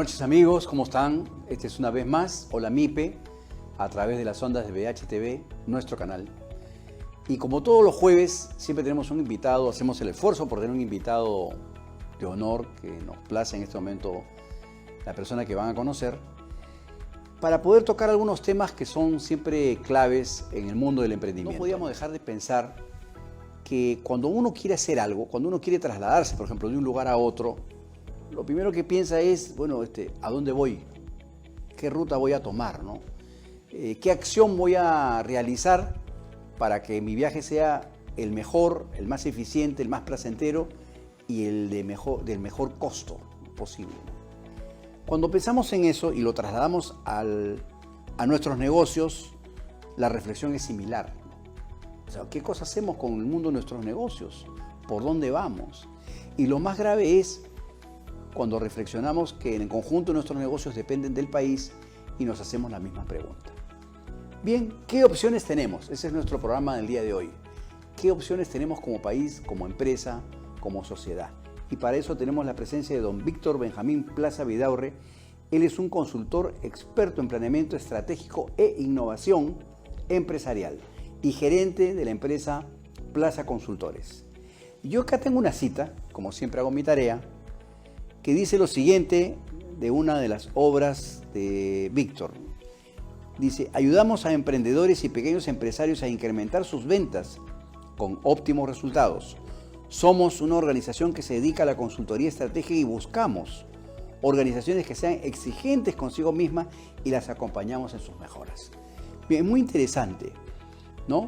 noches amigos, ¿cómo están? Este es una vez más Hola MIPE a través de las ondas de BHTV, nuestro canal. Y como todos los jueves, siempre tenemos un invitado, hacemos el esfuerzo por tener un invitado de honor que nos place en este momento la persona que van a conocer, para poder tocar algunos temas que son siempre claves en el mundo del emprendimiento. No podíamos dejar de pensar que cuando uno quiere hacer algo, cuando uno quiere trasladarse, por ejemplo, de un lugar a otro, lo primero que piensa es, bueno, ¿a dónde voy? ¿Qué ruta voy a tomar, no? ¿Qué acción voy a realizar para que mi viaje sea el mejor, el más eficiente, el más placentero y el del mejor costo posible? Cuando pensamos en eso y lo trasladamos a nuestros negocios, la reflexión es similar. O sea, ¿qué cosa hacemos con el mundo de nuestros negocios? ¿Por dónde vamos? Y lo más grave es cuando reflexionamos que en el conjunto nuestros negocios dependen del país y nos hacemos la misma pregunta. Bien, ¿qué opciones tenemos? Ese es nuestro programa del día de hoy. ¿Qué opciones tenemos como país, como empresa, como sociedad? Y para eso tenemos la presencia de don Víctor Benjamín Plaza Vidaurre. Él es un consultor experto en planeamiento estratégico e innovación empresarial y gerente de la empresa Plaza Consultores. Yo acá tengo una cita, como siempre hago mi tarea, que dice lo siguiente de una de las obras de Víctor. Dice, ayudamos a emprendedores y pequeños empresarios a incrementar sus ventas con óptimos resultados. Somos una organización que se dedica a la consultoría estratégica y buscamos organizaciones que sean exigentes consigo mismas y las acompañamos en sus mejoras. Bien, es muy interesante, ¿no?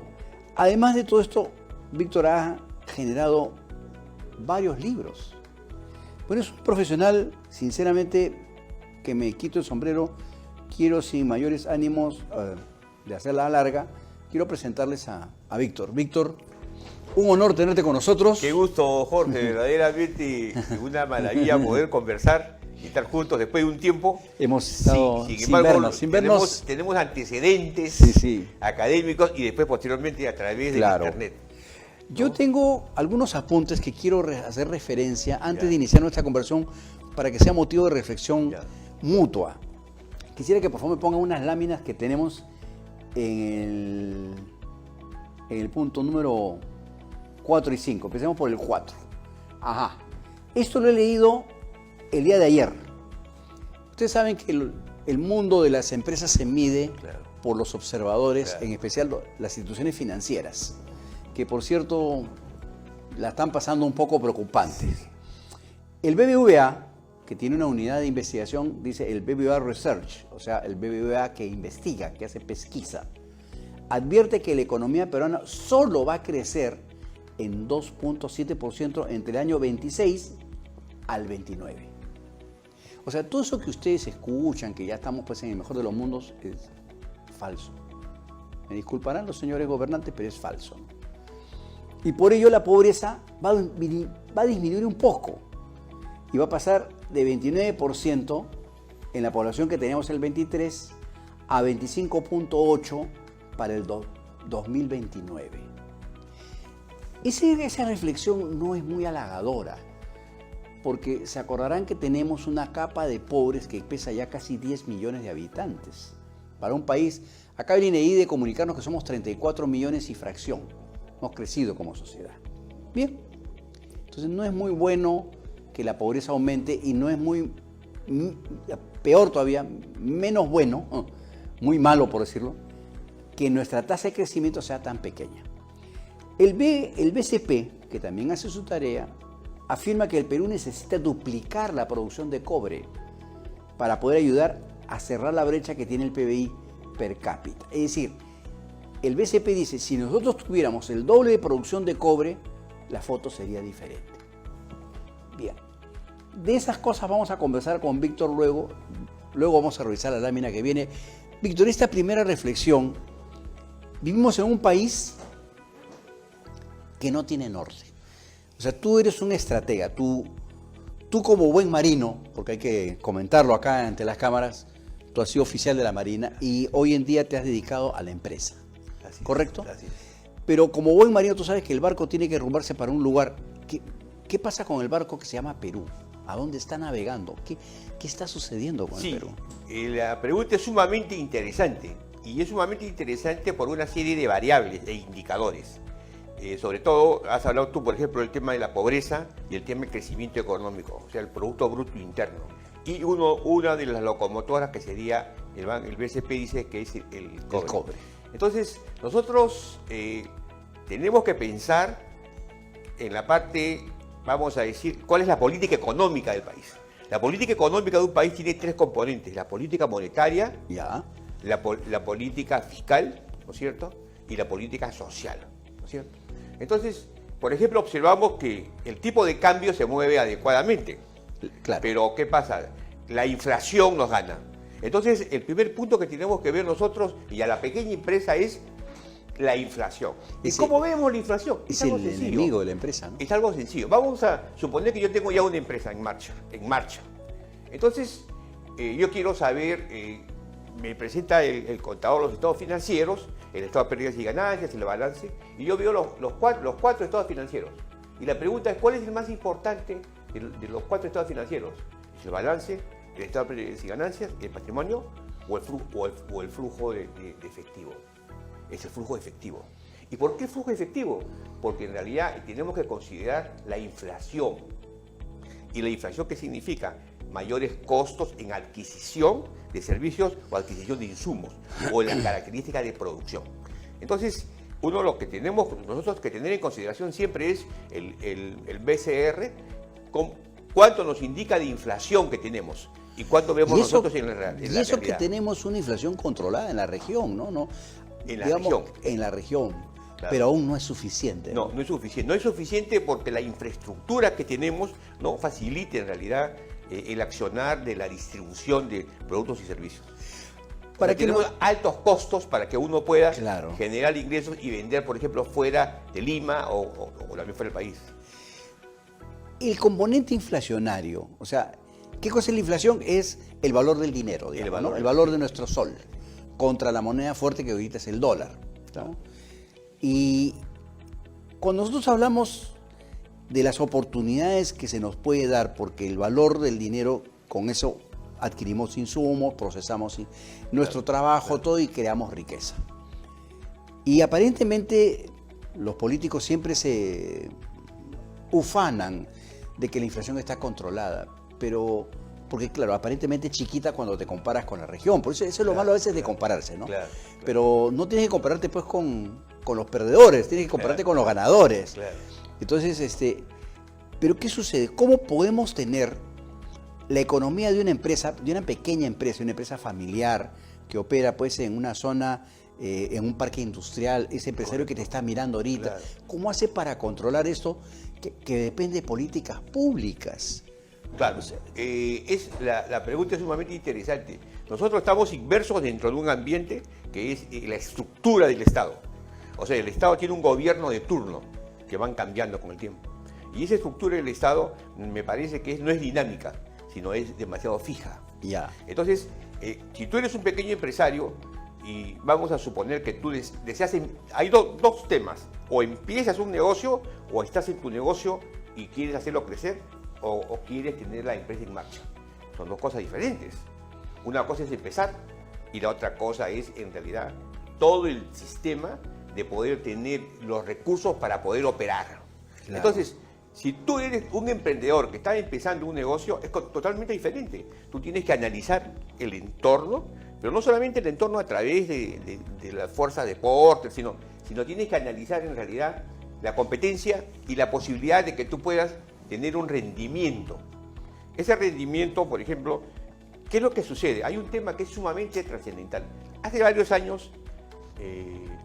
Además de todo esto, Víctor ha generado varios libros. Bueno, es un profesional, sinceramente, que me quito el sombrero. Quiero, sin mayores ánimos de hacerla larga, quiero presentarles a Víctor. Víctor, un honor tenerte con nosotros. Qué gusto, Jorge, verdaderamente una maravilla poder conversar y estar juntos después de un tiempo. Hemos estado sin vernos. Tenemos antecedentes académicos y después posteriormente a través de internet. Yo tengo algunos apuntes que quiero hacer referencia antes de iniciar nuestra conversación para que sea motivo de reflexión mutua. Quisiera que por favor me pongan unas láminas que tenemos en el punto número 4 y 5. Empecemos por el 4. Ajá. Esto lo he leído el día de ayer. Ustedes saben que el mundo de las empresas se mide por los observadores, en especial las instituciones financieras, que por cierto la están pasando un poco preocupantes. El BBVA, que tiene una unidad de investigación, dice el BBVA Research, o sea, el BBVA que investiga, que hace pesquisa, advierte que la economía peruana solo va a crecer en 2.7% entre el año 26 al 29. O sea, todo eso que ustedes escuchan, que ya estamos pues en el mejor de los mundos, es falso. Me disculparán los señores gobernantes, pero es falso. Y por ello la pobreza va a disminuir un poco y va a pasar de 29% en la población que teníamos en el 23 a 25.8% para el 2029. Esa reflexión no es muy halagadora, porque se acordarán que tenemos una capa de pobres que pesa ya casi 10 millones de habitantes. Para un país, acá el INEI de comunicarnos que somos 34 millones y fracción. Hemos crecido como sociedad. Bien, entonces no es muy bueno que la pobreza aumente y no es peor todavía, menos bueno, muy malo por decirlo, que nuestra tasa de crecimiento sea tan pequeña. El BCP, que también hace su tarea, afirma que el Perú necesita duplicar la producción de cobre para poder ayudar a cerrar la brecha que tiene el PBI per cápita. Es decir, el BCP dice, si nosotros tuviéramos el doble de producción de cobre, la foto sería diferente. Bien, de esas cosas vamos a conversar con Víctor luego vamos a revisar la lámina que viene. Víctor, esta primera reflexión, vivimos en un país que no tiene norte. O sea, tú eres un estratega, tú como buen marino, porque hay que comentarlo acá ante las cámaras, tú has sido oficial de la Marina y hoy en día te has dedicado a la empresa. ¿Correcto? Así es. Pero como buen marino tú sabes que el barco tiene que rumbarse para un lugar. ¿Qué pasa con el barco que se llama Perú? ¿A dónde está navegando? ¿Qué está sucediendo con el Perú? La pregunta es sumamente interesante y es sumamente interesante por una serie de variables e indicadores. Sobre todo, has hablado tú, por ejemplo, del tema de la pobreza y el tema del crecimiento económico, o sea, el Producto Bruto Interno. Y una de las locomotoras que sería, el BCP dice que es el cobre. Entonces, nosotros tenemos que pensar en la parte, vamos a decir, cuál es la política económica del país. La política económica de un país tiene tres componentes: la política monetaria, la política fiscal, ¿no es cierto?, y la política social, ¿no es cierto? Entonces, por ejemplo, observamos que el tipo de cambio se mueve adecuadamente. Claro. Pero, ¿qué pasa? La inflación nos gana. Entonces, el primer punto que tenemos que ver nosotros y a la pequeña empresa es la inflación. ¿Y cómo vemos la inflación? Es el enemigo de la empresa, ¿no? Es algo sencillo. Vamos a suponer que yo tengo ya una empresa en marcha. Entonces, yo quiero saber, me presenta el contador los estados financieros, el estado de pérdidas y ganancias, el balance, y yo veo los cuatro estados financieros. Y la pregunta es, ¿cuál es el más importante de los cuatro estados financieros? ¿Es el balance, el estado de pérdidas y ganancias, el patrimonio o el flujo de efectivo? Es el flujo efectivo. ¿Y por qué flujo efectivo? Porque en realidad tenemos que considerar la inflación. ¿Y la inflación qué significa? Mayores costos en adquisición de servicios o adquisición de insumos o en las características de producción. Entonces, lo que tenemos nosotros que tener en consideración siempre es el BCR, cuánto nos indica de inflación que tenemos y cuánto vemos nosotros en la realidad. Y eso que tenemos una inflación controlada en la región, ¿no? En la región. En la región. Claro. Pero aún no es suficiente. No es suficiente. No es suficiente porque la infraestructura que tenemos no facilita en realidad el accionar de la distribución de productos y servicios. Tenemos altos costos para que uno pueda generar ingresos y vender, por ejemplo, fuera de Lima o también fuera del país. El componente inflacionario, o sea, ¿qué cosa es la inflación? Es el valor del dinero, digamos, el valor de nuestro sol contra la moneda fuerte que ahorita es el dólar, ¿no? Y cuando nosotros hablamos de las oportunidades que se nos puede dar, porque el valor del dinero, con eso adquirimos insumos, procesamos nuestro trabajo, todo, y creamos riqueza. Y aparentemente los políticos siempre se ufanan de que la inflación está controlada, pero porque claro, aparentemente es chiquita cuando te comparas con la región, por eso es lo malo a veces de compararse, ¿no? Pero no tienes que compararte pues con los perdedores, tienes que compararte con los ganadores. Entonces, pero ¿qué sucede? ¿Cómo podemos tener la economía de una empresa, de una pequeña empresa, una empresa familiar que opera pues en una zona, en un parque industrial, ese empresario que te está mirando ahorita? ¿Cómo hace para controlar esto que depende de políticas públicas? Claro, la pregunta es sumamente interesante. Nosotros estamos inmersos dentro de un ambiente que es la estructura del Estado. O sea, el Estado tiene un gobierno de turno que van cambiando con el tiempo. Y esa estructura del Estado me parece que no es dinámica, sino es demasiado fija. Entonces, si tú eres un pequeño empresario y vamos a suponer que tú deseas, hay dos temas: o empiezas un negocio o estás en tu negocio y quieres hacerlo crecer, o quieres tener la empresa en marcha. Son dos cosas diferentes. Una cosa es empezar y la otra cosa es, en realidad, todo el sistema de poder tener los recursos para poder operar. Entonces, si tú eres un emprendedor que está empezando un negocio, es totalmente diferente. Tú tienes que analizar el entorno, pero no solamente el entorno a través de las fuerzas de deporte, sino tienes que analizar en realidad la competencia y la posibilidad de que tú puedas tener un rendimiento. Ese rendimiento, por ejemplo, ¿qué es lo que sucede? Hay un tema que es sumamente trascendental. Hace varios años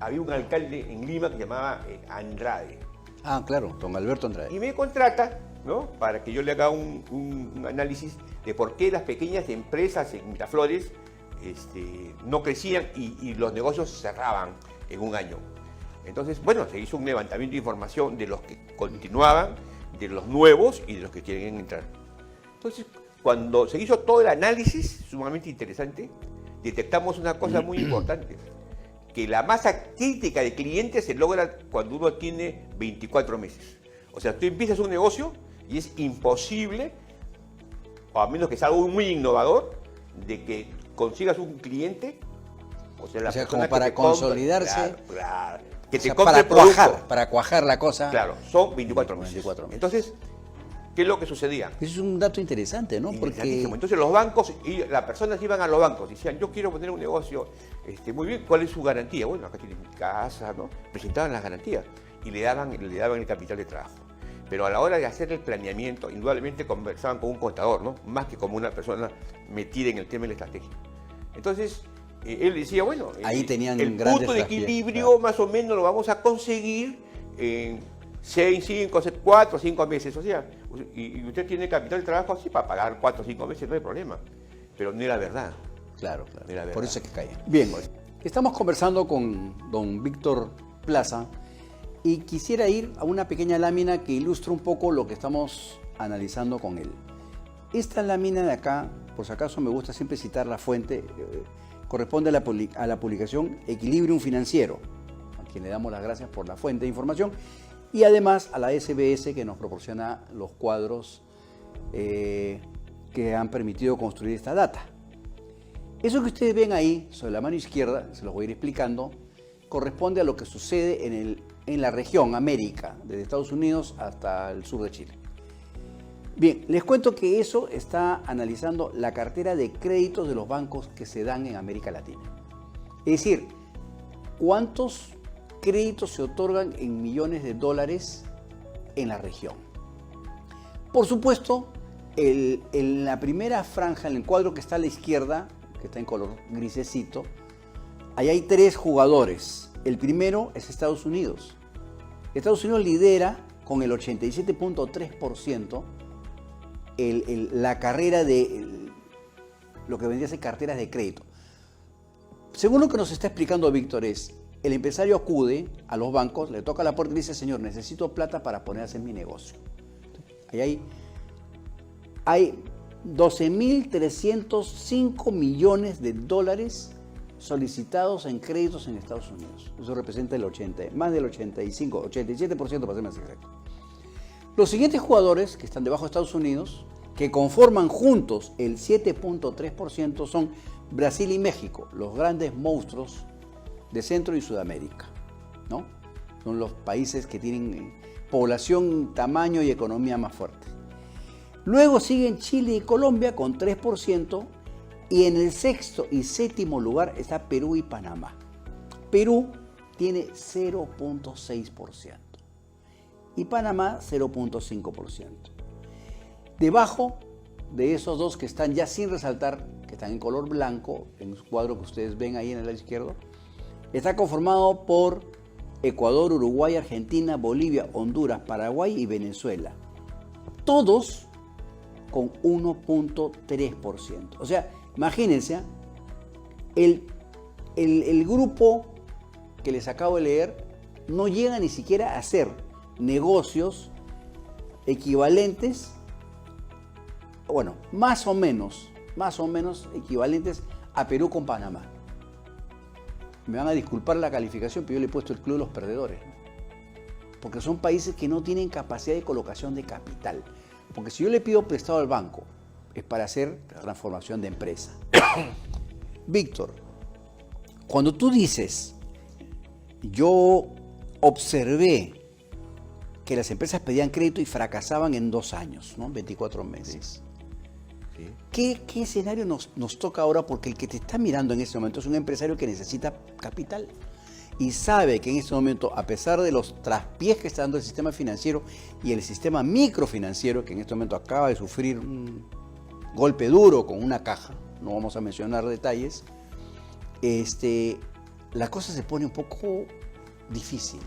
había un alcalde en Lima que se llamaba Andrade. Ah, claro, don Alberto Andrade. Y me contrata, ¿no?, para que yo le haga un análisis de por qué las pequeñas empresas en Miraflores no crecían y los negocios cerraban en un año. Entonces, bueno, se hizo un levantamiento de información de los que continuaban, de los nuevos y de los que quieren entrar. Entonces, cuando se hizo todo el análisis, sumamente interesante, detectamos una cosa muy importante, que la masa crítica de clientes se logra cuando uno tiene 24 meses. O sea, tú empiezas un negocio y es imposible o a menos que sea algo muy innovador, de que consigas un cliente, o sea, la persona como para que te compra, consolidarse, claro, que o te sea, compre el producto. para cuajar la cosa. Claro, son 24 meses. 24 meses. Entonces, ¿qué es lo que sucedía? Eso es un dato interesante, ¿no? Porque Interesantísimo. Entonces los bancos, y las personas iban a los bancos, decían, yo quiero poner un negocio, muy bien, ¿cuál es su garantía? Bueno, acá tienen mi casa, ¿no? Presentaban las garantías y le daban el capital de trabajo. Pero a la hora de hacer el planeamiento, indudablemente conversaban con un contador, ¿no? Más que como una persona metida en el tema de la estrategia. Entonces, él decía, bueno, ahí tenían el grandes punto de desafíos, equilibrio claro. más o menos lo vamos a conseguir en 6, 5, 4, 5 meses. O sea, y usted tiene capital de trabajo así para pagar 4 o 5 meses, no hay problema. Pero no era verdad. Claro, claro. Era verdad. Por eso es que caían. Bien, estamos conversando con don Víctor Plaza y quisiera ir a una pequeña lámina que ilustra un poco lo que estamos analizando con él. Esta lámina de acá, por si acaso me gusta siempre citar la fuente, corresponde a la publicación Equilibrium Financiero, a quien le damos las gracias por la fuente de información, y además a la SBS que nos proporciona los cuadros que han permitido construir esta data. Eso que ustedes ven ahí, sobre la mano izquierda, se los voy a ir explicando, corresponde a lo que sucede en la región América, desde Estados Unidos hasta el sur de Chile. Bien, les cuento que eso está analizando la cartera de créditos de los bancos que se dan en América Latina. Es decir, cuántos créditos se otorgan en millones de dólares en la región. Por supuesto, en la primera franja, en el cuadro que está a la izquierda, que está en color grisecito, ahí hay 3 jugadores. El primero es Estados Unidos. Estados Unidos lidera con el 87.3% la carrera de lo que vendría a ser carteras de crédito. Según lo que nos está explicando Víctor, el empresario acude a los bancos, le toca la puerta y le dice, señor, necesito plata para poner a hacer mi negocio. Ahí hay 12.305 millones de dólares solicitados en créditos en Estados Unidos. Eso representa más del 87% para ser más exacto. Los siguientes jugadores que están debajo de Estados Unidos, que conforman juntos el 7.3%, son Brasil y México, los grandes monstruos de Centro y Sudamérica, ¿no? Son los países que tienen población, tamaño y economía más fuerte. Luego siguen Chile y Colombia con 3%, y en el 6º y 7º lugar está Perú y Panamá. Perú tiene 0.6% y Panamá 0.5%. Debajo de esos dos que están ya sin resaltar, que están en color blanco, en el cuadro que ustedes ven ahí en el lado izquierdo, está conformado por Ecuador, Uruguay, Argentina, Bolivia, Honduras, Paraguay y Venezuela. Todos con 1.3%. O sea, imagínense, el grupo que les acabo de leer no llega ni siquiera a hacer negocios equivalentes, bueno, más o menos equivalentes a Perú con Panamá. Me van a disculpar la calificación, pero yo le he puesto el club de los perdedores, ¿no? Porque son países que no tienen capacidad de colocación de capital. Porque si yo le pido prestado al banco, es para hacer transformación de empresa. Víctor, cuando tú dices, yo observé que las empresas pedían crédito y fracasaban en 2 años, ¿no? 24 meses. Sí. ¿Qué escenario nos toca ahora? Porque el que te está mirando en este momento es un empresario que necesita capital y sabe que en este momento, a pesar de los traspiés que está dando el sistema financiero y el sistema microfinanciero, que en este momento acaba de sufrir un golpe duro con una caja, no vamos a mencionar detalles, la cosa se pone un poco difícil.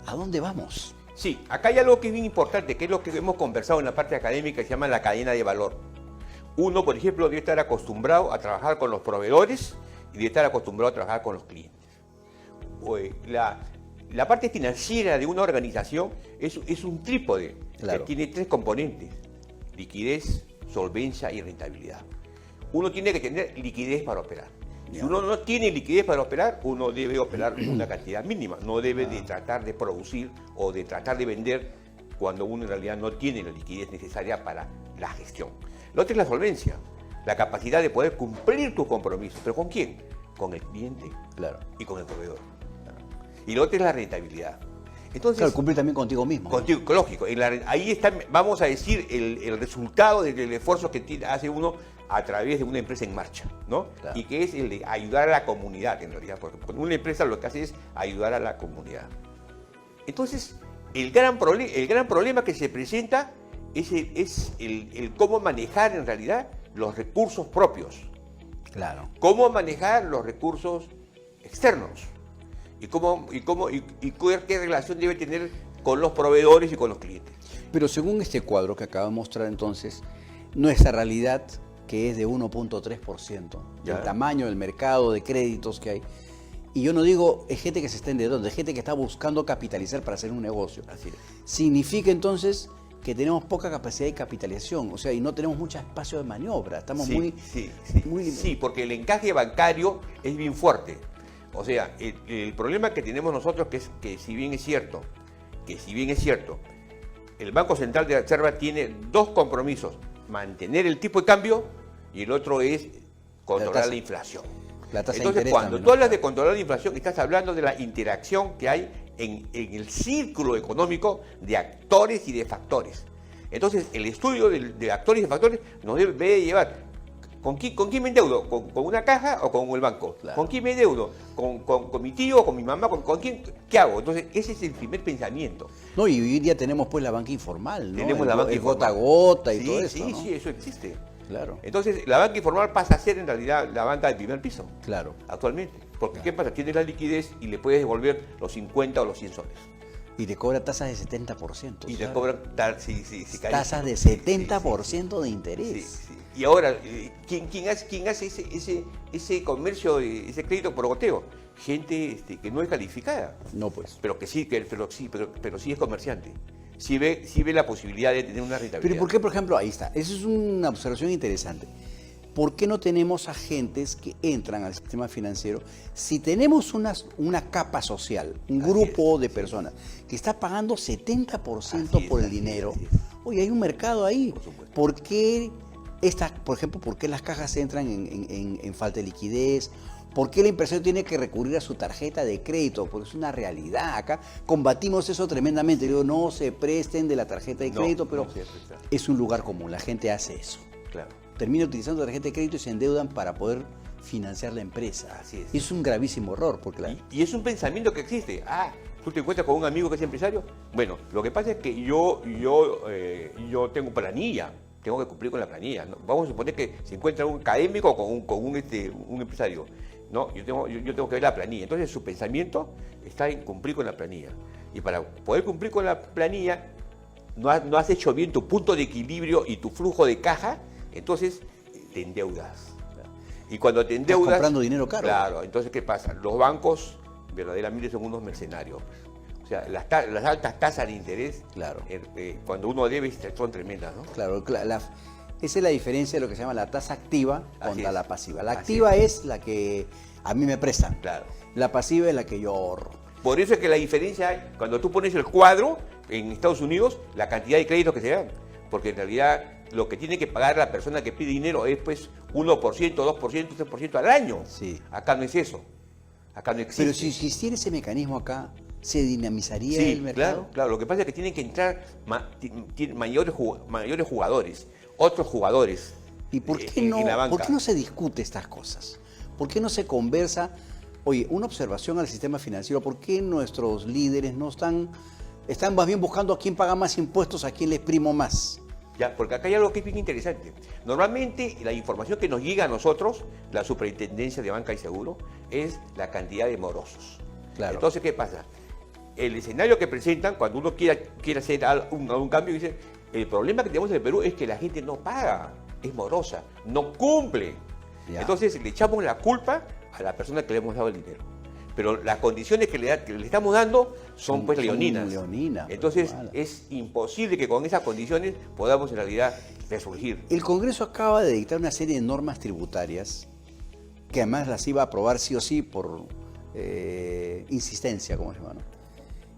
¿A dónde vamos? Sí, acá hay algo que es bien importante, que es lo que hemos conversado en la parte académica, que se llama la cadena de valor. Uno, por ejemplo, debe estar acostumbrado a trabajar con los proveedores y debe estar acostumbrado a trabajar con los clientes. La parte financiera de una organización es un trípode, claro, que tiene 3 componentes: liquidez, solvencia y rentabilidad. Uno tiene que tener liquidez para operar. Si uno no tiene liquidez para operar, uno debe operar una cantidad mínima. No debe de tratar de producir o de tratar de vender cuando uno en realidad no tiene la liquidez necesaria para la gestión. La otra es la solvencia, la capacidad de poder cumplir tus compromisos. ¿Pero con quién? Con el cliente Claro. y con el proveedor. Y la otra es la rentabilidad. Entonces, Claro, cumplir también contigo mismo. contigo, lógico. Ahí está, vamos a decir, el resultado del esfuerzo que hace uno a través de una empresa en marcha, ¿no? Claro. Y que es el de ayudar a la comunidad, en realidad, porque una empresa lo que hace es ayudar a la comunidad. Entonces, el gran problema que se presenta es el cómo manejar en realidad los recursos propios, Claro. cómo manejar los recursos externos y qué relación debe tener con los proveedores y con los clientes. Pero según este cuadro que acaba de mostrar entonces, nuestra realidad, que es de 1.3%, Ya. del tamaño del mercado de créditos que hay, y yo no digo es gente que se está endeudando, es gente que está buscando capitalizar para hacer un negocio. Así es. Significa entonces que tenemos poca capacidad de capitalización, o sea, y no tenemos mucho espacio de maniobra, estamos muy... Sí, porque el encaje bancario es bien fuerte. O sea, el problema que tenemos nosotros que si bien es cierto, el Banco Central de la Reserva tiene dos compromisos: mantener el tipo de cambio y el otro es controlar la inflación. La tasa de Entonces, interés cuando también, tú ¿no? hablas de controlar la inflación, estás hablando de la interacción que hay en el círculo económico de actores y de factores. Entonces, el estudio de actores y de factores nos debe llevar. ¿Con quién me endeudo? ¿Con una caja o con el banco? Claro. ¿Con quién me endeudo? ¿Con mi tío o con mi mamá? ¿Con quién? ¿Qué hago? Entonces, ese es el primer pensamiento. No, y hoy día tenemos pues la banca informal, ¿no? Tenemos la banca el informal. gota a gota y Sí, todo eso, sí, ¿no? sí, eso existe. Claro, Entonces, la banca informal pasa a ser en realidad la banca del primer piso, claro. actualmente. Porque, ¿qué pasa? Tienes la liquidez y le puedes devolver los 50 o los 100 soles. Y te cobra tasas de 70%. Y te ¿sabes? cobran sí, Tasas de carísimo. 70% de interés. Sí, sí. Y ahora, ¿quién hace ese comercio, ese crédito por goteo? Gente que no es calificada, No, pues. pero sí es comerciante. Sí ve la posibilidad de tener una rentabilidad. Pero ¿por qué, por ejemplo, ahí está? Eso es una observación interesante. ¿Por qué no tenemos agentes que entran al sistema financiero si tenemos una capa social, un Así grupo es, de así personas que está pagando 70% Así es, por el así es, dinero? así es. Oye, hay un mercado ahí. Por supuesto. ¿Por qué por ejemplo, por qué las cajas entran en falta de liquidez? ¿Por qué el empresario tiene que recurrir a su tarjeta de crédito? Porque es una realidad. Acá combatimos eso tremendamente. Digo, no se presten de la tarjeta de No, crédito, pero no se presta. es un lugar común. La gente hace eso. Claro. Termina utilizando la tarjeta de crédito y se endeudan para poder financiar la empresa. Así es. Es un gravísimo error. Porque Y es un pensamiento que existe. ¿Tú te encuentras con un amigo que es empresario? Bueno, lo que pasa es que yo tengo planilla. Tengo que cumplir con la planilla, ¿no? Vamos a suponer que se encuentra un académico con un empresario, ¿no? Yo tengo que ver la planilla. Entonces su pensamiento está en cumplir con la planilla. Y para poder cumplir con la planilla, no has hecho bien tu punto de equilibrio y tu flujo de caja, entonces te endeudas. Y cuando te endeudas... comprando dinero caro. Claro, entonces ¿qué pasa? Los bancos verdaderamente son unos mercenarios. O sea, las altas tasas de interés, Claro. Cuando uno debe, son tremendas, ¿no? Claro, esa es la diferencia de lo que se llama la tasa activa Así contra es. la pasiva. La Así activa es la que a mí me prestan. Claro. La pasiva es la que yo ahorro. Por eso es que la diferencia hay, cuando tú pones el cuadro en Estados Unidos, la cantidad de créditos que se dan. Porque en realidad lo que tiene que pagar la persona que pide dinero es pues 1%, 2%, 3% al año. Sí. Acá no es eso. Acá no existe. Pero si existiera ese mecanismo acá, ¿se dinamizaría Sí, el mercado? claro, claro. Lo que pasa es que tienen que entrar mayores jugadores, otros jugadores. ¿Y por qué, en la banca. por qué no se discute estas cosas? ¿Por qué no se conversa? Oye, una observación al sistema financiero, ¿por qué nuestros líderes no están más bien buscando a quién paga más impuestos, a quién les primo más? Ya, porque acá hay algo que es bien interesante. Normalmente la información que nos llega a nosotros, la Superintendencia de Banca y Seguro, es la cantidad de morosos. Claro. Entonces, ¿qué pasa? El escenario que presentan, cuando uno quiere hacer algún cambio, dice, el problema que tenemos en el Perú es que la gente no paga, es morosa, no cumple. Ya. Entonces le echamos la culpa a la persona que le hemos dado el dinero. Pero las condiciones que le estamos dando son pues leoninas. leoninas, Entonces pues, es imposible que con esas condiciones podamos en realidad resurgir. El Congreso acaba de dictar una serie de normas tributarias que además las iba a aprobar sí o sí por insistencia, como se llama, ¿no?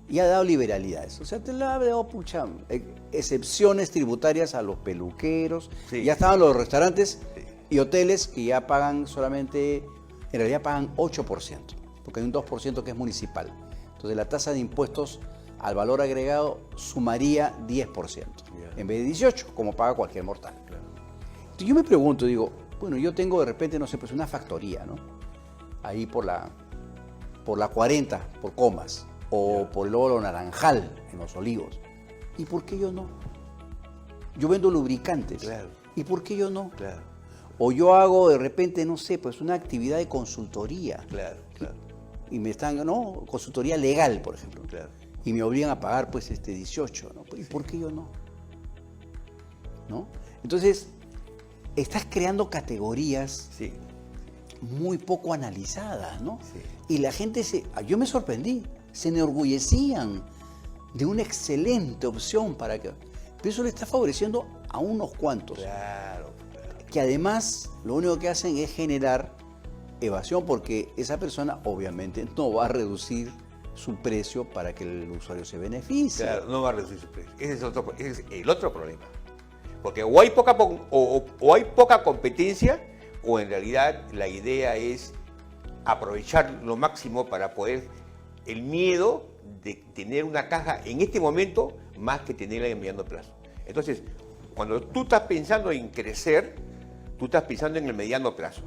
y ha dado liberalidades. O sea, te la ha dado excepciones tributarias a los peluqueros. Sí. Ya estaban los restaurantes y hoteles que ya pagan solamente, en realidad pagan 8%, porque hay un 2% que es municipal. Entonces la tasa de impuestos al valor agregado sumaría 10%, en vez de 18%, como paga cualquier mortal. Entonces yo me pregunto, digo, bueno, yo tengo de repente, no sé, pues una factoría, ¿no? Ahí por la 40, por Comas, o por el Lóbulo Naranjal, en Los Olivos. ¿Y por qué yo no? Yo vendo lubricantes. Claro. ¿Y por qué yo no? Claro. O yo hago de repente, no sé, pues una actividad de consultoría. Claro. Y me están, ¿no? Consultoría legal, por ejemplo. Claro. Y me obligan a pagar, pues, 18, ¿no? ¿Y por qué yo no? ¿No? Entonces, estás creando categorías Sí. muy poco analizadas, ¿no? Sí. Y la gente yo me sorprendí, se enorgullecían de una excelente opción para que... Pero eso le está favoreciendo a unos cuantos, Claro. que además lo único que hacen es generar evasión, porque esa persona obviamente no va a reducir su precio para que el usuario se beneficie. Claro, no va a reducir su precio. Ese es el otro problema. Porque o hay poca competencia, o en realidad la idea es aprovechar lo máximo para poder el miedo de tener una caja en este momento más que tenerla en mediano plazo. Entonces, cuando tú estás pensando en crecer, tú estás pensando en el mediano plazo.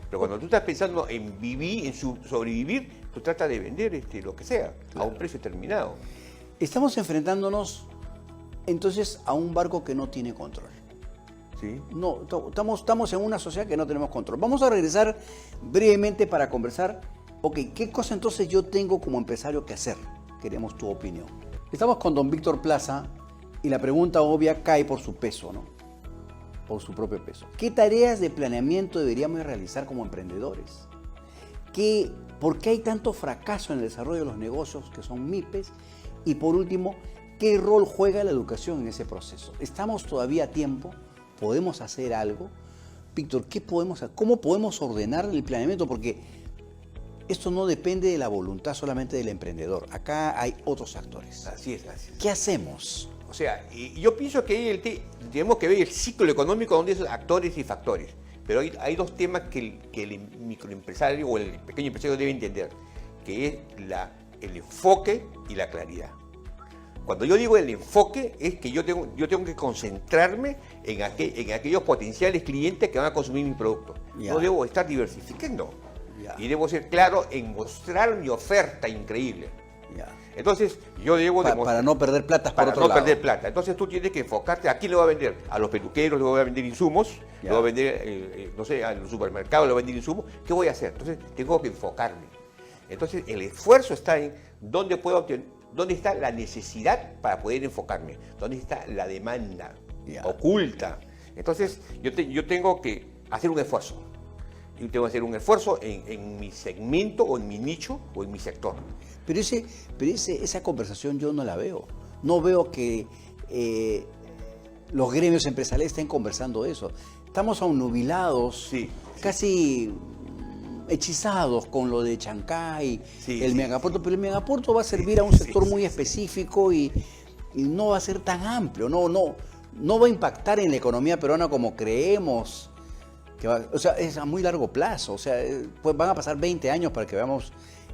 Pero cuando tú estás pensando en vivir, en sobrevivir, tú tratas de vender lo que sea, a un precio determinado. Estamos enfrentándonos entonces a un barco que no tiene control. ¿Sí? No, estamos en una sociedad que no tenemos control. Vamos a regresar brevemente para conversar. Ok, ¿qué cosa entonces yo tengo como empresario que hacer? Queremos tu opinión. Estamos con don Víctor Plaza y la pregunta obvia cae por su peso, ¿no? Por su propio peso. ¿Qué tareas de planeamiento deberíamos realizar como emprendedores? ¿Por qué hay tanto fracaso en el desarrollo de los negocios que son MIPES? Y por último, ¿qué rol juega la educación en ese proceso? ¿Estamos todavía a tiempo? ¿Podemos hacer algo? Víctor, ¿cómo podemos ordenar el planeamiento? Porque esto no depende de la voluntad solamente del emprendedor. Acá hay otros actores. Así es. ¿Qué hacemos? O sea, y yo pienso que tenemos que ver el ciclo económico donde esos actores y factores. Pero hay dos temas que el microempresario o el pequeño empresario debe entender, que es el enfoque y la claridad. Cuando yo digo el enfoque, es que yo tengo que concentrarme en aquellos potenciales clientes que van a consumir mi producto. Ya. No debo estar diversificando. Ya. Y debo ser claro en mostrar mi oferta increíble. Ya. Entonces, yo debo Para no perder plata por para otro no lado. perder plata. Entonces tú tienes que enfocarte, ¿a quién le voy a vender? A los peluqueros le voy a vender insumos, Ya. le voy a vender, no sé, al supermercado le voy a vender insumos. ¿Qué voy a hacer? Entonces tengo que enfocarme. Entonces el esfuerzo está en dónde está la necesidad para poder enfocarme, dónde está la demanda Ya. oculta. Entonces yo tengo que hacer un esfuerzo. Yo tengo que hacer un esfuerzo en mi segmento o en mi nicho o en mi sector. Pero esa conversación yo no la veo. No veo que los gremios empresariales estén conversando eso. Estamos aunubilados, Sí. casi hechizados con lo de Chancay, el megapuerto, pero el megapuerto va a servir a un sector muy específico y no va a ser tan amplio, no va a impactar en la economía peruana como creemos. O sea, es a muy largo plazo, o sea, pues van a pasar 20 años para que veamos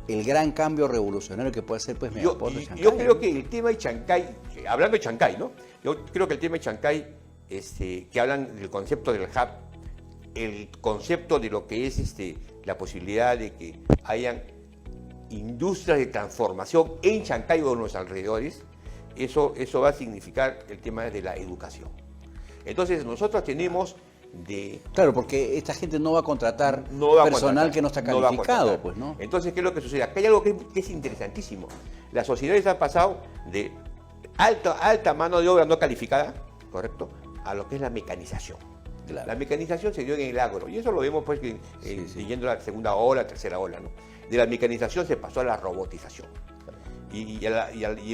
el gran cambio revolucionario que puede hacer pues Megapuerto de Chancay. Yo creo que el tema de Chancay, hablando de Chancay, ¿no? Yo creo que el tema de Chancay, que hablan del concepto del hub, el concepto de lo que es la posibilidad de que hayan industrias de transformación en Chancay o en los alrededores, eso va a significar el tema de la educación. Entonces nosotros tenemos Claro, porque esta gente no va a contratar personal que no está no va a calificado, contratar. pues, ¿no? Entonces, ¿qué es lo que sucede? Acá hay algo que es interesantísimo. Las sociedades han pasado de alta mano de obra no calificada, ¿correcto?, a lo que es la mecanización. Claro. La mecanización se dio en el agro, y eso lo vemos pues siguiendo la segunda ola, tercera ola, ¿no? De la mecanización se pasó a la robotización. y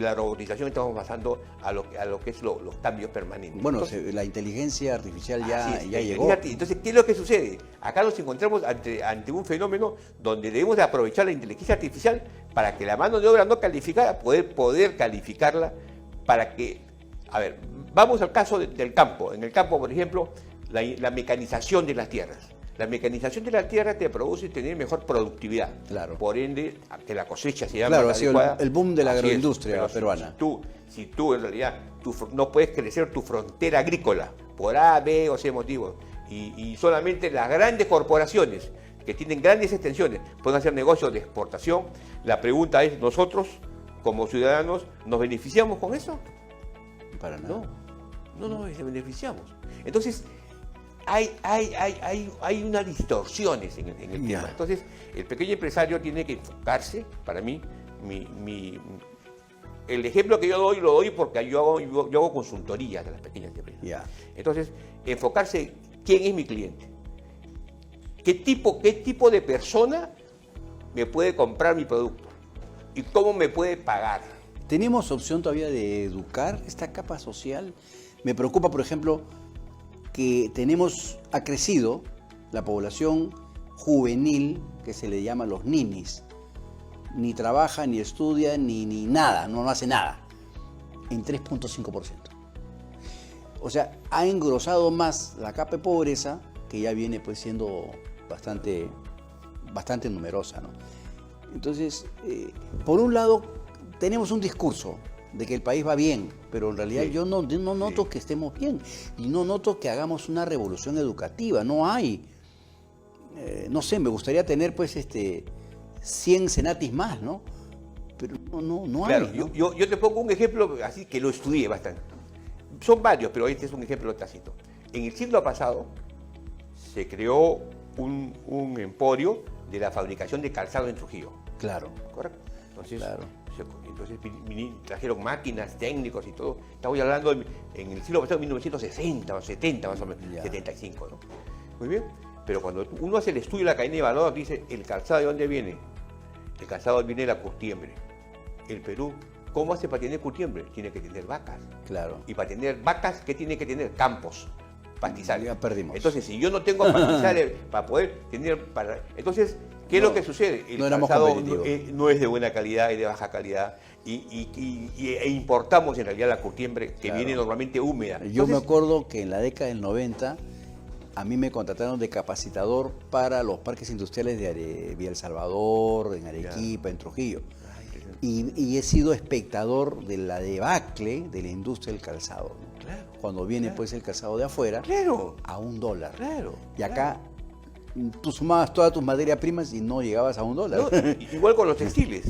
la robotización estamos pasando a lo que es los cambios permanentes. Bueno, Entonces, la inteligencia artificial ya ya llegó. fíjate, entonces, ¿qué es lo que sucede? Acá nos encontramos ante un fenómeno donde debemos de aprovechar la inteligencia artificial para que la mano de obra no calificada, poder calificarla para que, a ver, vamos al caso del campo. En el campo, por ejemplo, la mecanización de las tierras. La mecanización de la tierra te produce tener mejor productividad. Claro. Por ende, que la cosecha sea Claro, más ha sido adecuada. el boom de la Así es. agroindustria Pero peruana. Si tú en realidad no puedes crecer tu frontera agrícola por A, B o C motivos, y solamente las grandes corporaciones que tienen grandes extensiones pueden hacer negocios de exportación, la pregunta es, ¿nosotros como ciudadanos nos beneficiamos con eso? Para nada. No nos beneficiamos. Entonces, hay unas distorsiones en el Ya. tema. Entonces, el pequeño empresario tiene que enfocarse, para mí, el ejemplo que yo doy, lo doy porque yo hago consultorías de las pequeñas empresas. Ya. Entonces, enfocarse, ¿quién es mi cliente? ¿Qué tipo de persona me puede comprar mi producto? ¿Y cómo me puede pagar? ¿Tenemos opción todavía de educar esta capa social? Me preocupa, por ejemplo, que ha crecido la población juvenil, que se le llama los ninis. Ni trabaja, ni estudia, ni nada, no hace nada, en 3.5%. O sea, ha engrosado más la capa de pobreza, que ya viene pues siendo bastante numerosa, ¿no? Entonces, por un lado, tenemos un discurso de que el país va bien, pero en realidad Sí. yo no noto Sí. que estemos bien y no noto que hagamos una revolución educativa, no hay. No sé, me gustaría tener pues 100 senatis más, ¿no? Pero no Claro, hay, ¿no? yo te pongo un ejemplo así que lo estudié bastante. Son varios, pero este es un ejemplo tácito. En el siglo pasado se creó un emporio de la fabricación de calzado en Trujillo, Claro, ¿correcto? Entonces, claro. trajeron máquinas, técnicos y todo. Estamos hablando en el siglo pasado, 1960 o 70 más o menos, Ya. 75, ¿no? Muy bien, pero cuando uno hace el estudio de la cadena de valor, dice, ¿el calzado de dónde viene? El calzado viene de la curtiembre. El Perú, ¿cómo hace para tener curtiembre? Tiene que tener vacas. Claro. Y para tener vacas, ¿qué tiene que tener? Campos, pastizales. Ya perdimos. Entonces, si yo no tengo pastizales para poder tener... Entonces, ¿qué es lo que sucede? El no éramos calzado competitivos. no es de buena calidad, es de baja calidad. E importamos en realidad la curtiembre que Claro. viene normalmente húmeda. Yo me Entonces, acuerdo que en la década del 90 a mí me contrataron de capacitador para los parques industriales de Villa El Salvador, en Arequipa, en Trujillo. Y he sido espectador de la debacle de la industria del calzado, ¿no? Claro, Cuando viene claro. pues el calzado de afuera Claro, a $1. claro. Y acá tú sumabas todas tus materias primas y no llegabas a $1. No, igual con los textiles.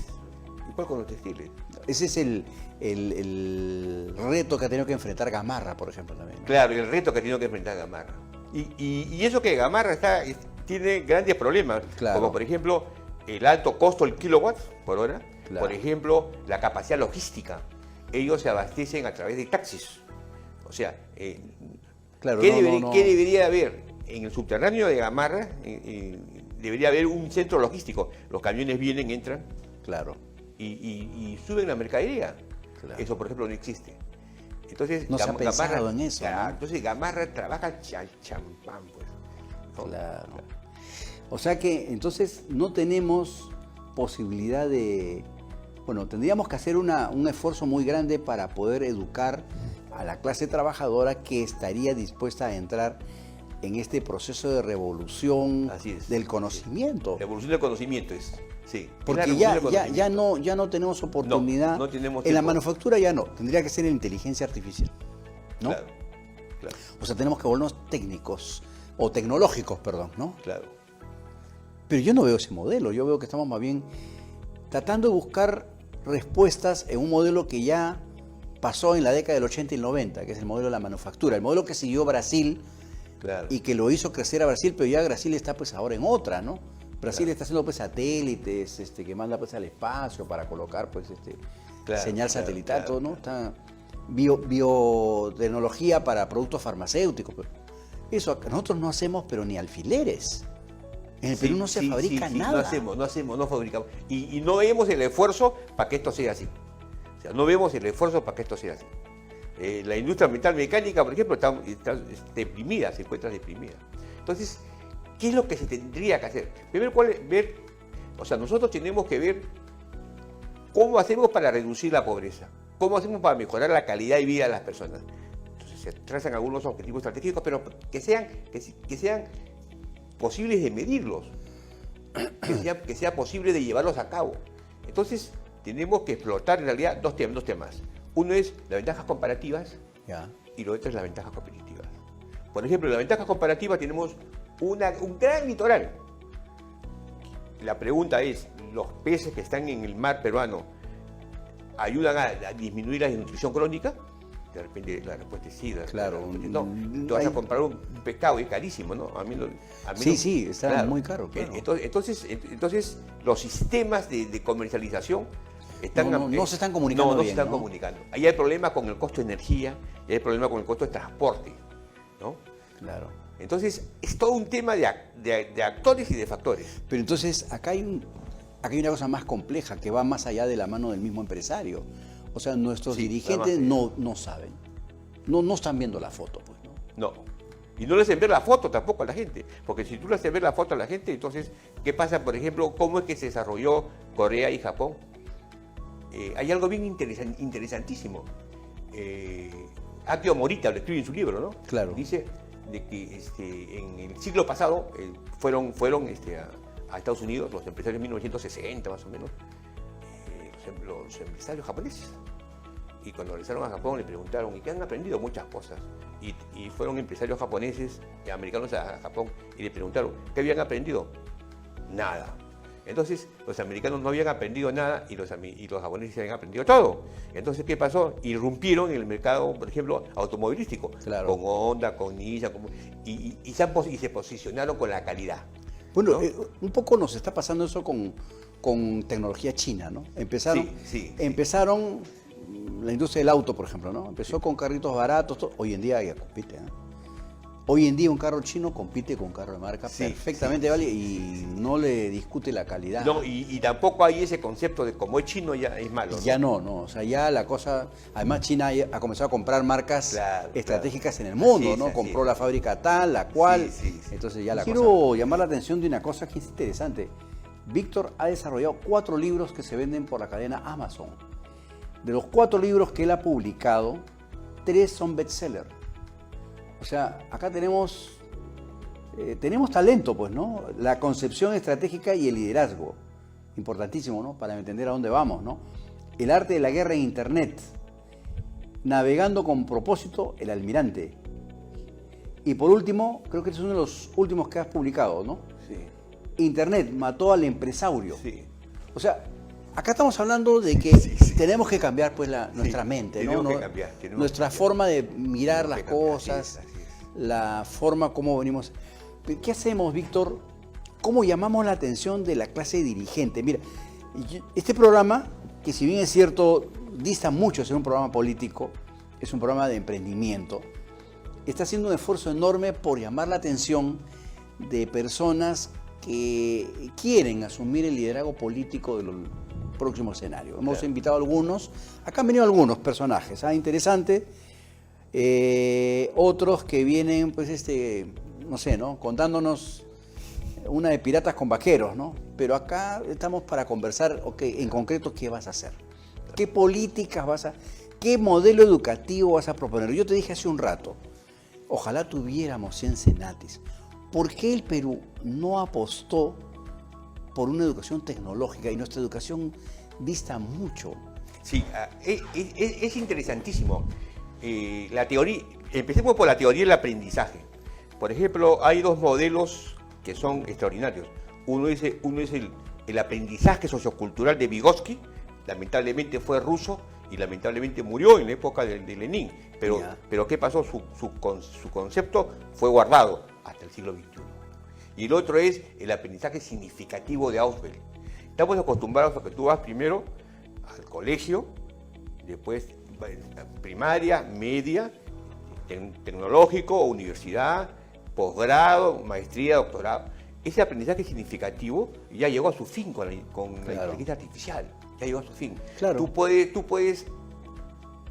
Igual con los textiles. Ese es el reto que ha tenido que enfrentar Gamarra, por ejemplo, también, ¿no? Claro, el reto que ha tenido que enfrentar Gamarra. Y eso que Gamarra tiene grandes problemas, Claro. como por ejemplo el alto costo del kilowatt por hora, Claro. por ejemplo la capacidad logística. Ellos se abastecen a través de taxis. O sea, Claro, ¿qué no. debería haber? En el subterráneo de Gamarra debería haber un centro logístico. Los camiones vienen, entran Claro. y suben la mercadería. Claro. Eso, por ejemplo, no existe. Entonces, No se ha pensado en eso, Claro, ¿no? entonces Gamarra trabaja champán, pues. ¿no? Claro. O sea que entonces no tenemos posibilidad de... Bueno, tendríamos que hacer un esfuerzo muy grande para poder educar a la clase trabajadora que estaría dispuesta a entrar en este proceso de revolución Así es. del conocimiento. La evolución del conocimiento es. Sí. Porque es la ya revolución del conocimiento. ya no tenemos oportunidad. no tenemos en la tiempo. manufactura ya no. Tendría que ser en inteligencia artificial. ¿no? Claro, claro, O sea, tenemos que volvernos técnicos, o tecnológicos, perdón, ¿no? claro. Pero yo no veo ese modelo, yo veo que estamos más bien tratando de buscar respuestas en un modelo que ya pasó en la década del 80 y el 90, que es el modelo de la manufactura, el modelo que siguió Brasil Claro. y que lo hizo crecer a Brasil, pero ya Brasil está pues ahora en otra, ¿no? Brasil Claro. está haciendo pues satélites que manda pues al espacio para colocar pues Claro, señal claro, satelital, claro, todo, ¿no? Está biotecnología para productos farmacéuticos, pero eso nosotros no hacemos, pero ni alfileres. En el Perú no se fabrica nada. No fabricamos. Y no vemos el esfuerzo para que esto sea así. O sea, no vemos el esfuerzo para que esto sea así. La industria metal mecánica, por ejemplo, está deprimida, se encuentra deprimida. Entonces, ¿qué es lo que se tendría que hacer? Primero, nosotros tenemos que ver cómo hacemos para reducir la pobreza, cómo hacemos para mejorar la calidad de vida de las personas. Entonces, se trazan algunos objetivos estratégicos, pero que sean posibles de medirlos, que sea posible de llevarlos a cabo. Entonces, tenemos que explotar en realidad dos temas. Uno es las ventajas comparativas y lo otro es las ventajas competitivas. Por ejemplo, en la ventaja comparativa tenemos un gran litoral. La pregunta es, ¿los peces que están en el mar peruano ayudan a disminuir la desnutrición crónica? De repente la respuesta es sí. Claro. No, tú vas a comprar un pescado y es carísimo, ¿no? Sí, está muy caro. Claro. Entonces, los sistemas de comercialización no se están comunicando bien. No se están comunicando. Ahí hay problemas con el costo de energía, y hay problemas con el costo de transporte, ¿no? Claro. Entonces, es todo un tema de actores y de factores. Pero entonces, acá hay una cosa más compleja que va más allá de la mano del mismo empresario. O sea, nuestros dirigentes no saben. No están viendo la foto, pues, ¿no? No. Y no le hacen ver la foto tampoco a la gente. Porque si tú le haces ver la foto a la gente, entonces, ¿qué pasa, por ejemplo, cómo es que se desarrolló Corea y Japón? Hay algo bien interesantísimo. Akio Morita lo escribe en su libro, ¿no? Claro. Dice de que en el siglo pasado fueron a Estados Unidos, los empresarios en 1960 más o menos, los empresarios japoneses. Y cuando regresaron a Japón le preguntaron, ¿y qué han aprendido? Muchas cosas. Y fueron empresarios japoneses y americanos a Japón y le preguntaron, ¿qué habían aprendido? Nada. Entonces, los americanos no habían aprendido nada y los japoneses habían aprendido todo. Entonces, ¿qué pasó? Irrumpieron en el mercado, por ejemplo, automovilístico. Claro. Con Honda, con Nissan, y se posicionaron con la calidad. Bueno, ¿no? Un poco nos está pasando eso con tecnología china, ¿no? Empezaron la industria del auto, por ejemplo, ¿no? Empezó con carritos baratos, hoy en día ya compite, ¿no? Hoy en día un carro chino compite con un carro de marca perfectamente, ¿vale? Y no le discute la calidad. No, y tampoco hay ese concepto de como es chino ya es malo, ¿no? Ya no, o sea, ya la cosa... Además China ha comenzado a comprar marcas estratégicas en el mundo, ¿no? Compró la fábrica tal, la cual... Entonces ya la cosa... Quiero llamar la atención de una cosa que es interesante. Víctor ha desarrollado 4 libros que se venden por la cadena Amazon. De los 4 libros que él ha publicado, 3 son bestseller. O sea, acá tenemos talento, pues, ¿no? La concepción estratégica y el liderazgo. Importantísimo, ¿no? Para entender a dónde vamos, ¿no? El arte de la guerra en Internet. Navegando con propósito, el almirante. Y por último, creo que este es uno de los últimos que has publicado, ¿no? Sí. Internet mató al empresario. Sí. O sea, acá estamos hablando de que tenemos que cambiar pues nuestra mente, ¿no? Nuestra forma de mirar las cosas, la forma como venimos. ¿Qué hacemos, Víctor? ¿Cómo llamamos la atención de la clase dirigente? Mira, este programa, que si bien es cierto, dista mucho de ser un programa político, es un programa de emprendimiento, está haciendo un esfuerzo enorme por llamar la atención de personas que quieren asumir el liderazgo político del próximo escenario. Hemos invitado a algunos, acá han venido algunos personajes, interesantes, otros que vienen, pues, no sé, ¿no? Contándonos una de piratas con vaqueros, ¿no? Pero acá estamos para conversar, en concreto, ¿qué vas a hacer? ¿Qué políticas qué modelo educativo vas a proponer? Yo te dije hace un rato, ojalá tuviéramos 100 Cenatis. ¿Por qué el Perú no apostó por una educación tecnológica? Y nuestra educación dista mucho. Sí, es interesantísimo. La teoría, empecemos por la teoría del aprendizaje. Por ejemplo, hay 2 modelos que son extraordinarios. Uno es el aprendizaje sociocultural de Vygotsky, lamentablemente fue ruso y lamentablemente murió en la época de Lenin. Pero ¿qué pasó? Su concepto fue guardado hasta el siglo XXI. Y el otro es el aprendizaje significativo de Ausubel. Estamos acostumbrados a que tú vas primero al colegio, después primaria, media, tecnológico, universidad, posgrado, maestría, doctorado. ese aprendizaje significativo ya llegó a su fin con la Claro. inteligencia artificial. Ya llegó a su fin. Claro. Tú puedes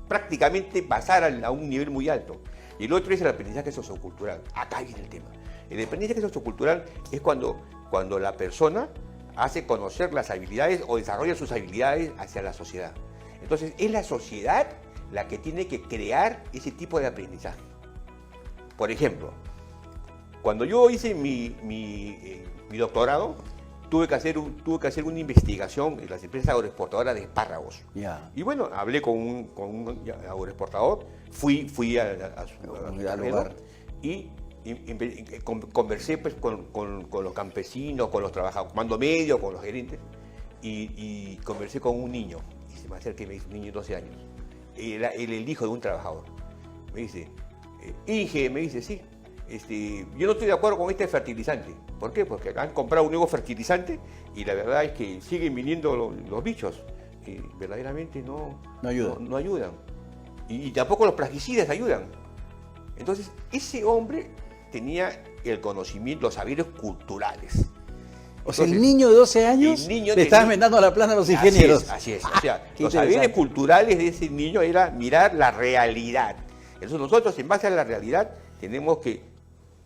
prácticamente pasar a un nivel muy alto. Y el otro es el aprendizaje sociocultural. Acá viene el tema. El aprendizaje sociocultural es cuando la persona hace conocer las habilidades o desarrolla sus habilidades hacia la sociedad. Entonces, es la sociedad la que tiene que crear ese tipo de aprendizaje. Por ejemplo, cuando yo hice mi doctorado, tuve que hacer una investigación en las empresas agroexportadoras de espárragos. Ya. Y bueno, hablé con un agroexportador, fui a su Al terreno lugar. y conversé pues, con los campesinos, con los trabajadores, comando medio, con los gerentes, y conversé con un niño. Y se me acerca y me dice, un niño de 12 años. Era el hijo de un trabajador. Me dice, Inge, me dice, sí, yo no estoy de acuerdo con este fertilizante. ¿Por qué? Porque han comprado un nuevo fertilizante y la verdad es que siguen viniendo los bichos que verdaderamente no ayudan. No ayudan. Y tampoco los plaguicidas ayudan. Entonces, ese hombre tenía el conocimiento, los saberes culturales. O sea, el Entonces, niño de 12 años el niño le estaba tenía- inventando la plana a los ingenieros. Así es. O sea, Qué los interesante. saberes culturales de ese niño era mirar la realidad. Entonces nosotros, en base a la realidad, tenemos que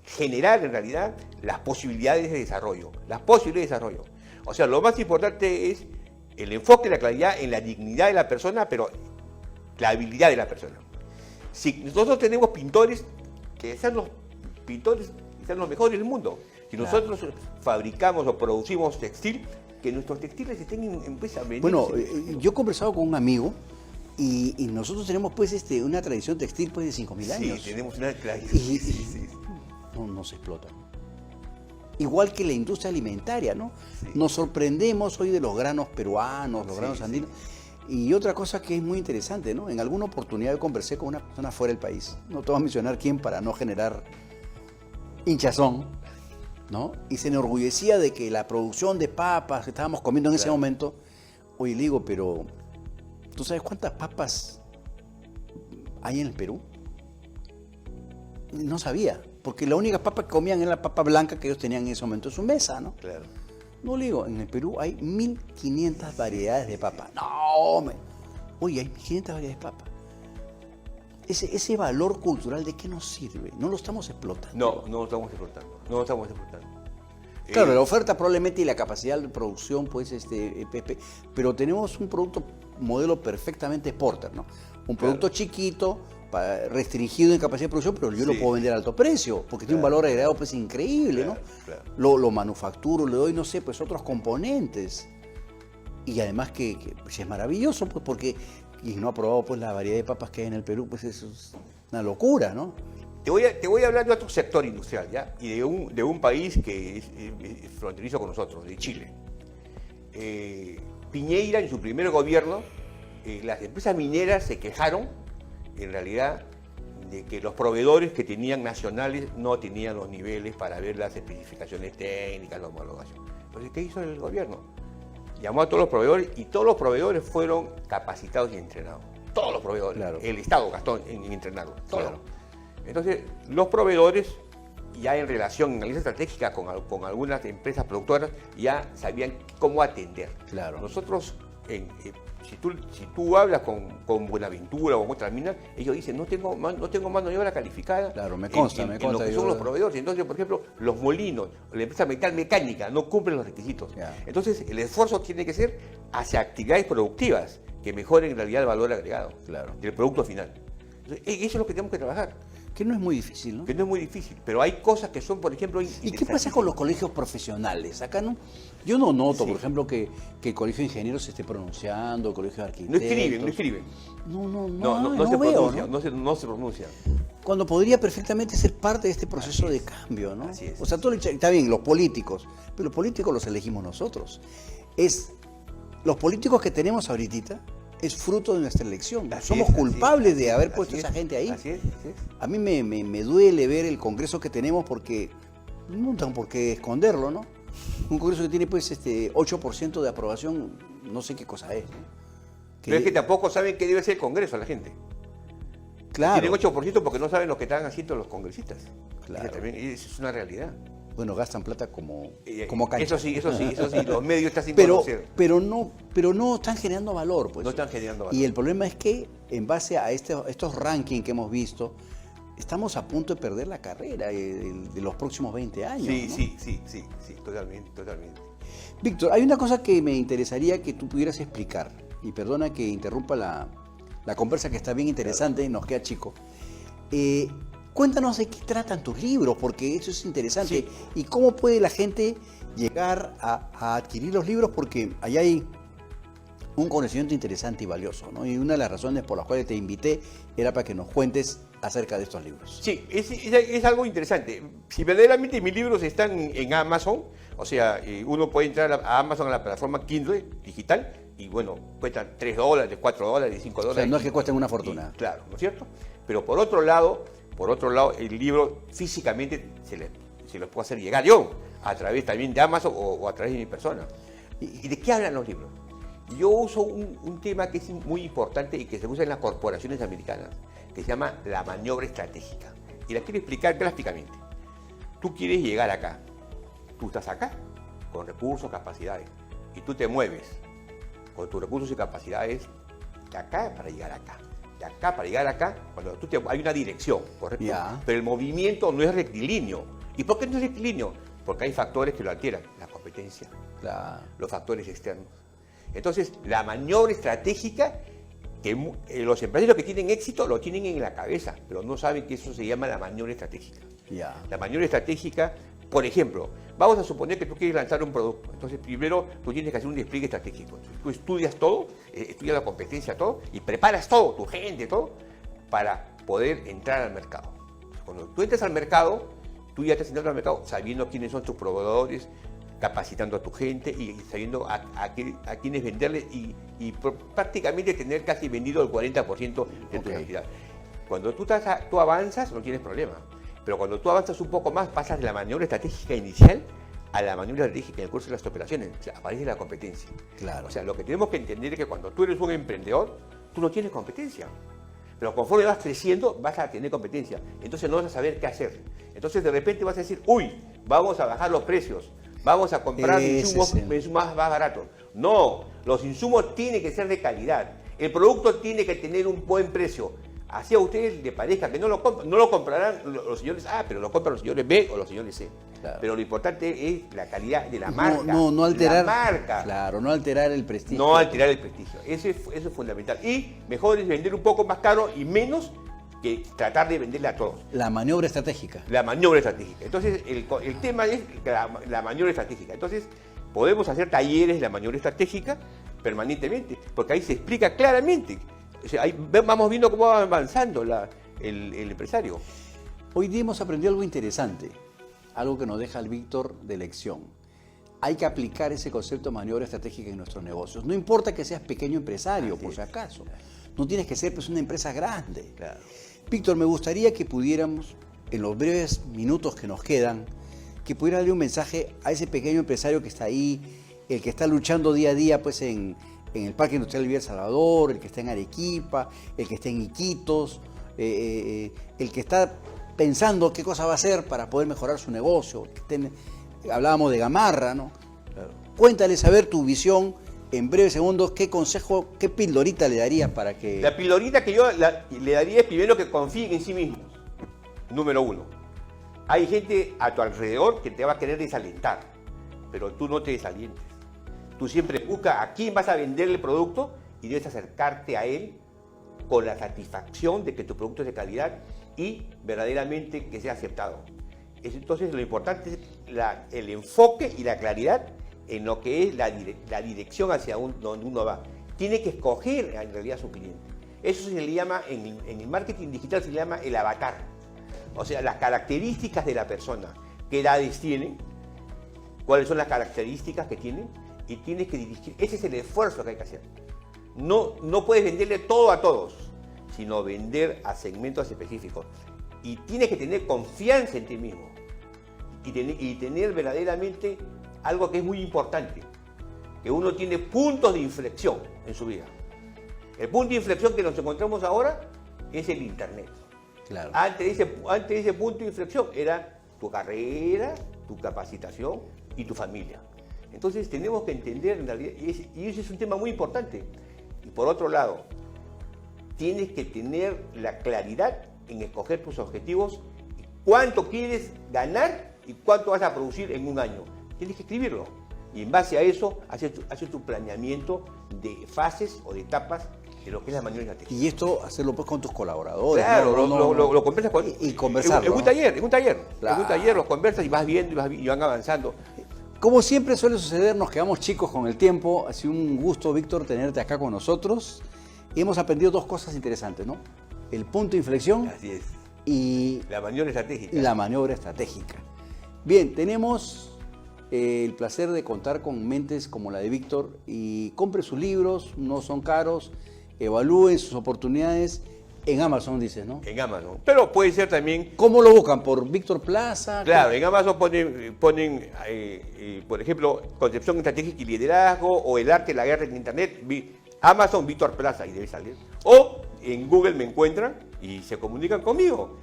generar en realidad las posibilidades de desarrollo. Las posibilidades de desarrollo. O sea, lo más importante es el enfoque de la claridad en la dignidad de la persona, pero la habilidad de la persona. Si nosotros tenemos pintores, que sean los pintores, que sean los mejores del mundo. Si Claro. nosotros fabricamos o producimos textil, que nuestros textiles estén a venderse. Bueno, yo he conversado con un amigo y nosotros tenemos pues una tradición textil pues de 5.000 años. Sí, tenemos una claridad. Y- Sí. No se explota. Igual que la industria alimentaria, ¿no? Sí. Nos sorprendemos hoy de los granos peruanos, los Sí, granos sí. andinos. Y otra cosa que es muy interesante, ¿no? En alguna oportunidad yo conversé con una persona fuera del país. No te voy a mencionar quién para no generar hinchazón, ¿no? Y se enorgullecía de que la producción de papas que estábamos comiendo en ese Claro. momento, oye, le digo, pero ¿tú sabes cuántas papas hay en el Perú? No sabía, porque la única papa que comían era la papa blanca que ellos tenían en ese momento en su mesa, ¿no? Claro. No le digo, en el Perú hay 1.500 variedades de papa. No, oye, hay 1.500 variedades de papa. Ese valor cultural, ¿de qué nos sirve? No lo estamos explotando. No lo estamos explotando. No lo estamos explotando. Claro, la oferta probablemente y la capacidad de producción, pues, pero tenemos un producto modelo perfectamente exporter, ¿no? Un producto chiquito, restringido en capacidad de producción, pero yo lo Sí. puedo vender a alto precio, porque tiene un Claro. valor agregado pues increíble, Claro, ¿no? claro. Lo manufacturo, le doy, no sé, pues otros componentes. Y además que pues, es maravilloso, pues, porque quien no ha probado pues la variedad de papas que hay en el Perú, pues eso es una locura, ¿no? Te voy a hablar de otro sector industrial, ¿ya? Y de un país que es fronterizo con nosotros, de Chile. Piñeira, en su primer gobierno, las empresas mineras se quejaron, en realidad, de que los proveedores que tenían nacionales no tenían los niveles para ver las especificaciones técnicas, la homologación. Entonces, ¿qué hizo el gobierno? Llamó a todos los proveedores y todos los proveedores fueron capacitados y entrenados. Todos los proveedores. Claro. El Estado gastó en entrenarlos. Todos. Claro. Entonces, los proveedores, ya en relación, en alianza estratégica con algunas empresas productoras, ya sabían cómo atender. Claro. Nosotros, si tú hablas con Buenaventura o con otras minas, ellos dicen, no tengo mano de obra calificada. Claro, me consta, en me lo consta, que yo- son los proveedores. Entonces, por ejemplo, los molinos, la empresa metal mecánica, no cumplen los requisitos. Ya. Entonces, el esfuerzo tiene que ser hacia actividades productivas que mejoren en realidad el valor agregado Claro. del producto final. Entonces, eso es lo que tenemos que trabajar, Que no es muy difícil, ¿no? que no es muy difícil, pero hay cosas que son, por ejemplo, ¿Y qué pasa con los colegios profesionales? Acá no, yo no noto, Sí. por ejemplo, que el colegio de ingenieros se esté pronunciando, el colegio de No arquitectos. escriben. No se veo, pronuncia, ¿no? no se pronuncia. Cuando podría perfectamente ser parte de este proceso de cambio, ¿no? Así es. O sea, está bien, los políticos, pero los políticos los elegimos nosotros. Los políticos que tenemos ahorita es fruto de nuestra elección. Así Somos es, culpables así de es, haber así puesto es, esa gente ahí. Así es. A mí me duele ver el Congreso que tenemos porque no tengo por qué esconderlo, ¿no? Un Congreso que tiene pues 8% de aprobación, no sé qué cosa es, ¿no? Pero es que tampoco saben qué debe ser el Congreso la gente. Claro, Tienen 8% porque no saben lo que están haciendo los congresistas. Claro. Esa también es una realidad. Bueno, gastan plata como cancha. Eso sí, los medios están sin pero, conocer. pero no están generando valor, pues. No están generando valor. Y el problema es que, en base a estos rankings que hemos visto, estamos a punto de perder la carrera de los próximos 20 años. Sí, ¿no? sí, totalmente. Víctor, hay una cosa que me interesaría que tú pudieras explicar, y perdona que interrumpa la conversa que está bien interesante, nos queda chico. Cuéntanos de qué tratan tus libros, porque eso es interesante. Sí. Y cómo puede la gente llegar a adquirir los libros, porque ahí hay un conocimiento interesante y valioso, ¿no? Y una de las razones por las cuales te invité era para que nos cuentes acerca de estos libros. Sí, es algo interesante. Si verdaderamente mis libros están en Amazon, o sea, uno puede entrar a Amazon, a la plataforma Kindle digital, y bueno, cuestan $3, $4, $5. O sea, no es que cuesten una fortuna. Claro, ¿no es cierto? Pero por otro lado, el libro físicamente se los puedo hacer llegar yo, a través también de Amazon o a través de mi persona. ¿Y de qué hablan los libros? Yo uso un tema que es muy importante y que se usa en las corporaciones americanas, que se llama la maniobra estratégica. Y la quiero explicar gráficamente. Tú quieres llegar acá. Tú estás acá, con recursos, capacidades, y tú te mueves con tus recursos y capacidades de acá para llegar acá. De acá para llegar acá, cuando hay una dirección, ¿correcto? Ya. Pero el movimiento no es rectilíneo. ¿Y por qué no es rectilíneo? Porque hay factores que lo alteran. La competencia, los factores externos. Entonces, la maniobra estratégica, que los empresarios que tienen éxito lo tienen en la cabeza, pero no saben que eso se llama la maniobra estratégica. Ya. La maniobra estratégica, por ejemplo, vamos a suponer que tú quieres lanzar un producto. Entonces, primero tú tienes que hacer un despliegue estratégico. Tú estudias todo, estudias la competencia, todo, y preparas todo, tu gente, todo, para poder entrar al mercado. Cuando tú entras al mercado, tú ya estás entrando al mercado sabiendo quiénes son tus proveedores, capacitando a tu gente y sabiendo a quiénes venderle y prácticamente tener casi vendido el 40% de tu cantidad. Cuando tú avanzas, no tienes problema. Pero cuando tú avanzas un poco más, pasas de la maniobra estratégica inicial a la maniobra estratégica en el curso de las operaciones. O sea, aparece la competencia. Claro. O sea, lo que tenemos que entender es que cuando tú eres un emprendedor, tú no tienes competencia. Pero conforme vas creciendo, vas a tener competencia. Entonces no vas a saber qué hacer. Entonces de repente vas a decir, uy, vamos a bajar los precios. Vamos a comprar insumos más baratos. No, los insumos tienen que ser de calidad. El producto tiene que tener un buen precio. Así a ustedes les parezca que no lo comprarán los señores A, pero lo compran los señores B o los señores C. Claro. Pero lo importante es la calidad de la marca. No alterar. La marca. Claro, no alterar el prestigio. No alterar el prestigio. Eso es fundamental. Y mejor es vender un poco más caro y menos que tratar de venderle a todos. La maniobra estratégica. La maniobra estratégica. Entonces, el tema es la maniobra estratégica. Entonces, podemos hacer talleres de la maniobra estratégica permanentemente, porque ahí se explica claramente. O sea, ahí vamos viendo cómo va avanzando el empresario. Hoy día hemos aprendido algo interesante, algo que nos deja el Víctor de lección. Hay que aplicar ese concepto de maniobra estratégica en nuestros negocios. No importa que seas pequeño empresario, por si acaso. No tienes que ser pues, una empresa grande. Claro. Víctor, me gustaría que pudiéramos, en los breves minutos que nos quedan, que pudiera darle un mensaje a ese pequeño empresario que está ahí, el que está luchando día a día pues, en el Parque Industrial Villa El Salvador, el que está en Arequipa, el que está en Iquitos, el que está pensando qué cosa va a hacer para poder mejorar su negocio. Hablábamos de Gamarra, ¿no? Claro. Cuéntales a ver tu visión en breves segundos, qué consejo, qué pildorita le darías para que... La pildorita que yo le daría es primero que confíen en sí mismos. Número uno. Hay gente a tu alrededor que te va a querer desalentar, pero tú no te desalientes. Tú siempre busca a quién vas a venderle el producto y debes acercarte a él con la satisfacción de que tu producto es de calidad y verdaderamente que sea aceptado. Entonces lo importante es el enfoque y la claridad en lo que es la dirección hacia donde uno va. Tiene que escoger en realidad a su cliente. Eso se le llama, en el marketing digital se le llama el avatar. O sea, las características de la persona. ¿Qué edades tienen? ¿Cuáles son las características que tienen? Y tienes que dirigir. Ese es el esfuerzo que hay que hacer. No puedes venderle todo a todos, sino vender a segmentos específicos. Y tienes que tener confianza en ti mismo. Y tener verdaderamente algo que es muy importante, que uno tiene puntos de inflexión en su vida. El punto de inflexión que nos encontramos ahora es el Internet. Claro. Antes de ese punto de inflexión era tu carrera, tu capacitación y tu familia. Entonces tenemos que entender, en realidad, y ese es un tema muy importante. Y por otro lado, tienes que tener la claridad en escoger tus objetivos, cuánto quieres ganar y cuánto vas a producir en un año. Tienes que escribirlo. Y en base a eso, haces tu planeamiento de fases o de etapas de lo que es la maniobra estratégica. Y esto hacerlo pues con tus colaboradores. Claro, ¿no? lo conversas con y conversarlo, en un taller, en un taller. Claro. En un taller los conversas y vas viendo y van avanzando. Como siempre suele suceder, nos quedamos chicos con el tiempo. Ha sido un gusto, Víctor, tenerte acá con nosotros. Y hemos aprendido dos cosas interesantes, ¿no? El punto de inflexión Así es. y La maniobra estratégica. la maniobra estratégica. Bien, tenemos el placer de contar con mentes como la de Víctor y compre sus libros, no son caros, evalúen sus oportunidades en Amazon, dices, ¿no? En Amazon. Pero puede ser también. ¿Cómo lo buscan? ¿Por Víctor Plaza? Claro, en Amazon ponen por ejemplo, Concepción Estratégica y Liderazgo o El Arte de la Guerra en Internet. Amazon Víctor Plaza y debe salir. O en Google me encuentran y se comunican conmigo.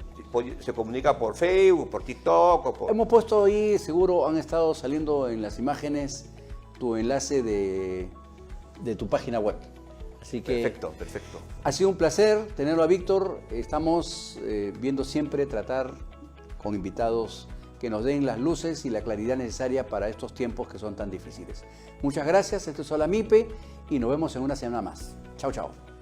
Se comunica por Facebook, por TikTok. O por... Hemos puesto ahí, seguro han estado saliendo en las imágenes tu enlace de tu página web. Así que Perfecto, perfecto. ha sido un placer tenerlo a Víctor. Estamos viendo siempre tratar con invitados que nos den las luces y la claridad necesaria para estos tiempos que son tan difíciles. Muchas gracias, esto es Hola MIPE y nos vemos en una semana más. Chao, chao.